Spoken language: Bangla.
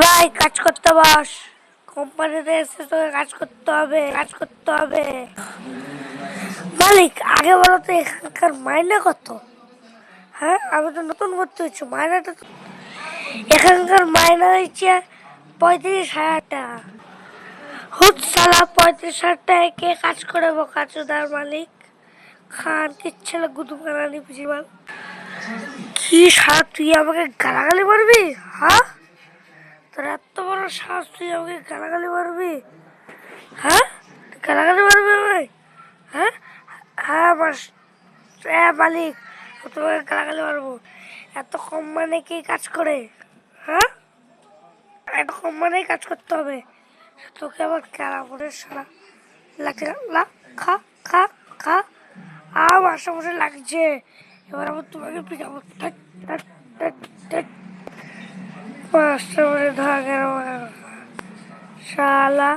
ভাই কাজ করতে বস। কোম্পানিতে এসে তোকে কাজ করতে হবে। মালিক আগে বলো তো এখানকার মাইনে কত? হ্যাঁ, আমি তো নতুন ভর্তি হচ্ছি, মাইনেটা তো এখানকার মাইনে হচ্ছে 35,000 টাকা। হুট সালা, 35,000 টাকায় কে কাজ করে বোকাচোদার মালিক? খান কি ছেলে গুদু গালানি প্রিন্সিপাল। কি সারা তুই আমাকে গালাগালি মারবি? হ্যাঁ, তোর এত বড় সাহস, তুই আমাকে গালাগালি মারবি? হ্যাঁ, গালাগালি মারবি আমায়? হ্যাঁ, হ্যাঁ মাস, হ্যাঁ মালিক, তোমাকে গালাগালি মারবো? এত কম মানে কি কাজ করে? হ্যাঁ, এত কম মানেই কাজ করতে হবে? তোকে আবার কেলা করে সারা লাগছে না? খা খা খা। আশাপাশে লাগছে, এবার আবার তোমাকে পিটাবো। মাস্টার ধরা গেল শালা।